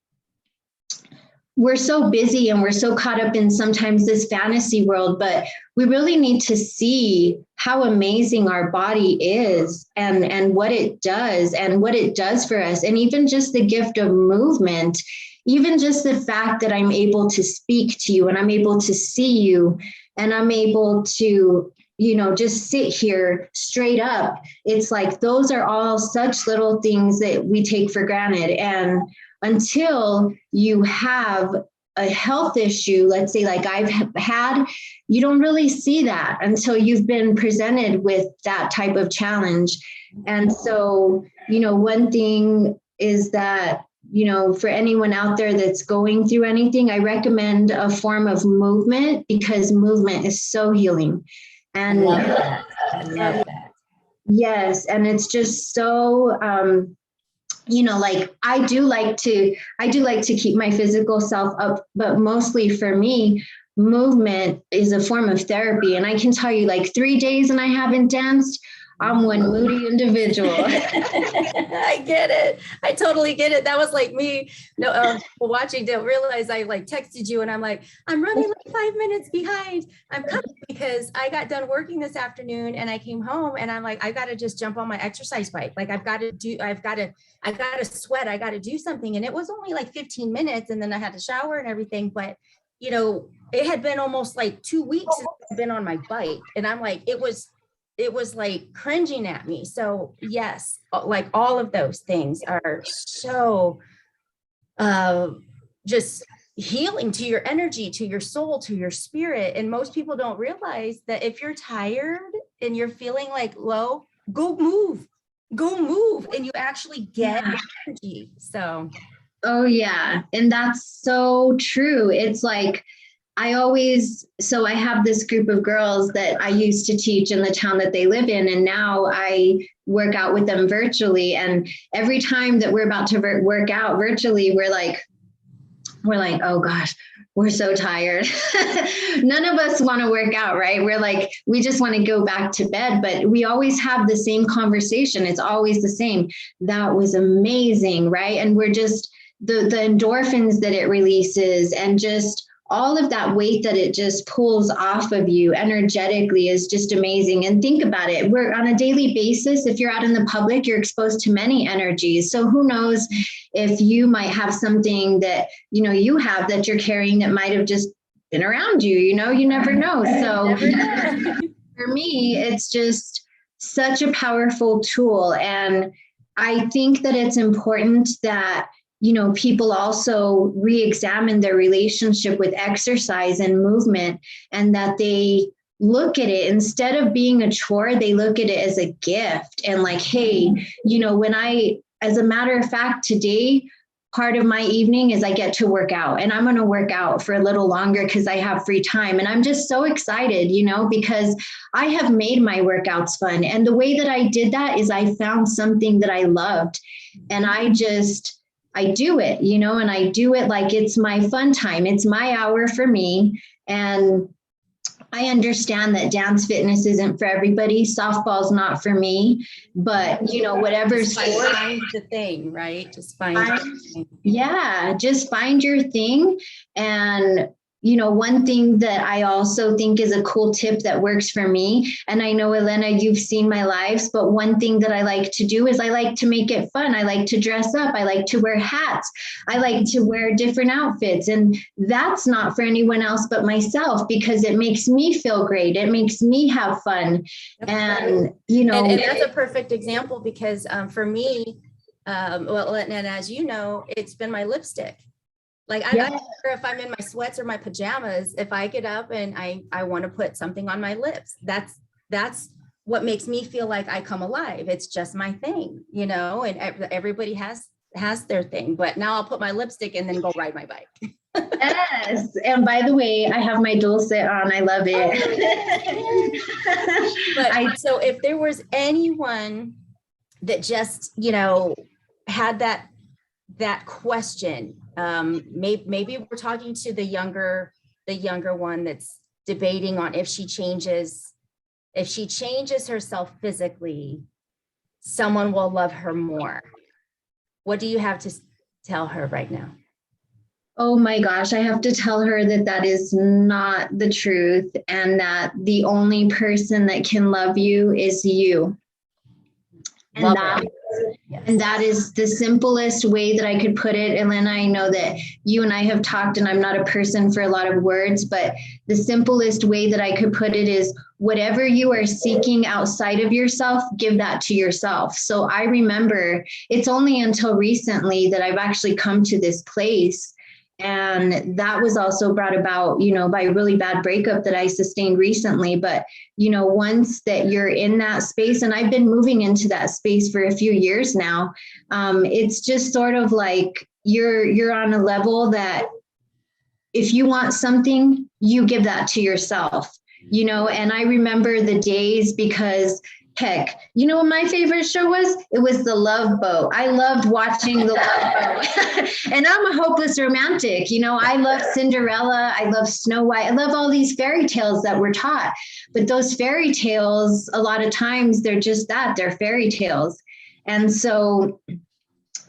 we're so busy and we're so caught up in sometimes this fantasy world, but we really need to see how amazing our body is and what it does for us. And even just the gift of movement, even just the fact that I'm able to speak to you and I'm able to see you and I'm able to, you know, just sit here straight up. It's like, those are all such little things that we take for granted. And until you have a health issue, let's say like I've had, you don't really see that until you've been presented with that type of challenge. And so, you know, one thing is that, you know, for anyone out there that's going through anything, I recommend a form of movement, because movement is so healing. And I love that. Yes. And it's just so, you know, like I do like to keep my physical self up, but mostly for me, movement is a form of therapy. And I can tell you, like 3 days and I haven't danced, I'm one moody individual. I get it. I totally get it. That was like me watching, don't realize I like texted you and I'm like, I'm running like 5 minutes behind. I'm coming because I got done working this afternoon and I came home and I'm like, I got to just jump on my exercise bike. Like I got to sweat. I got to do something. And it was only like 15 minutes and then I had to shower and everything. But, you know, it had been almost like 2 weeks since I've been on my bike. And I'm like, it was like cringing at me. So yes, like all of those things are so just healing to your energy, to your soul, to your spirit. And most people don't realize that if you're tired and you're feeling like low, go move, and you actually get energy. So. Oh yeah. And that's so true. It's like, I have this group of girls that I used to teach in the town that they live in. And now I work out with them virtually. And every time that we're about to work out virtually, we're like, oh gosh, we're so tired. None of us want to work out, right? We're like, we just want to go back to bed, but we always have the same conversation. It's always the same. That was amazing, right? And we're just, the endorphins that it releases and just all of that weight that it just pulls off of you energetically is just amazing. And think about it. We're on a daily basis. If you're out in the public, you're exposed to many energies. So who knows if you might have something that, you know, you have that you're carrying that might have just been around you, you know, you never know. So for me, it's just such a powerful tool. And I think that it's important that, you know, people also re-examine their relationship with exercise and movement, and that they look at it instead of being a chore, they look at it as a gift. And like, hey, you know, as a matter of fact, today, part of my evening is I get to work out, and I'm going to work out for a little longer because I have free time. And I'm just so excited, you know, because I have made my workouts fun. And the way that I did that is I found something that I loved, and I do it, you know, and I do it like it's my fun time. It's my hour for me. And I understand that dance fitness isn't for everybody. Softball's not for me, but you know, whatever's find the thing, right? Just find just find your thing. And you know, one thing that I also think is a cool tip that works for me, and I know, Elena, you've seen my lives, but one thing that I like to do is I like to make it fun. I like to dress up. I like to wear hats. I like to wear different outfits. And that's not for anyone else but myself, because it makes me feel great. It makes me have fun. And, you know, and that's a perfect example because for me, and as you know, it's been my lipstick. Like, I don't care if I'm in my sweats or my pajamas, if I get up and I want to put something on my lips, that's what makes me feel like I come alive. It's just my thing, you know, and everybody has their thing, but now I'll put my lipstick and then go ride my bike. Yes. And by the way, I have my dulcet on. I love it. So if there was anyone that just, you know, had that question, maybe we're talking to the younger one that's debating on if she changes herself physically, someone will love her more. What do you have to tell her right now? Oh my gosh, I have to tell her that is not the truth, and that the only person that can love you is you. And that is the simplest way that I could put it. Elena, I know that you and I have talked, and I'm not a person for a lot of words, but the simplest way that I could put it is whatever you are seeking outside of yourself, give that to yourself. So I remember it's only until recently that I've actually come to this place. And that was also brought about, you know, by a really bad breakup that I sustained recently. But, you know, once that you're in that space, and I've been moving into that space for a few years now, it's just sort of like you're on a level that if you want something, you give that to yourself, you know. And I remember the days because, Heck, you know what my favorite show was? It was The Love Boat. I loved watching The Love Boat. And I'm a hopeless romantic. You know, I love Cinderella. I love Snow White. I love all these fairy tales that we're taught. But those fairy tales, a lot of times they're just that, they're fairy tales. And so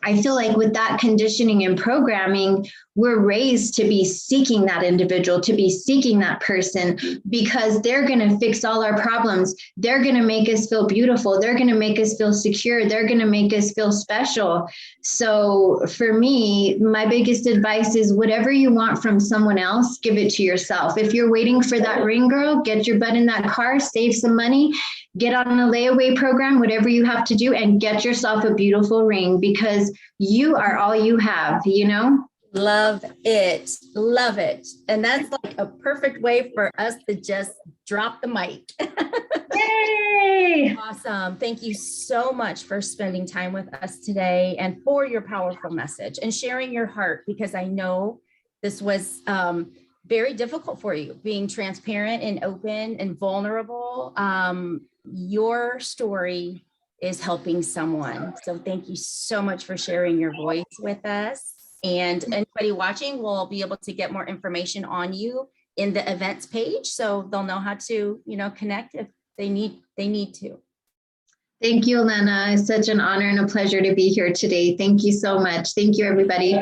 I feel like with that conditioning and programming, we're raised to be seeking that individual, to be seeking that person, because they're going to fix all our problems. They're going to make us feel beautiful. They're going to make us feel secure. They're going to make us feel special. So for me, my biggest advice is whatever you want from someone else, give it to yourself. If you're waiting for that ring, girl, get your butt in that car, save some money, get on a layaway program, whatever you have to do, and get yourself a beautiful ring, because you are all you have, you know? Love it. Love it. And that's like a perfect way for us to just drop the mic. Yay! Awesome. Thank you so much for spending time with us today and for your powerful message and sharing your heart, because I know this was very difficult for you, being transparent and open and vulnerable. Your story is helping someone. So thank you so much for sharing your voice with us. And anybody watching will be able to get more information on you in the events page. So they'll know how to, you know, connect if they need to. Thank you, Elena. It's such an honor and a pleasure to be here today. Thank you so much. Thank you, everybody.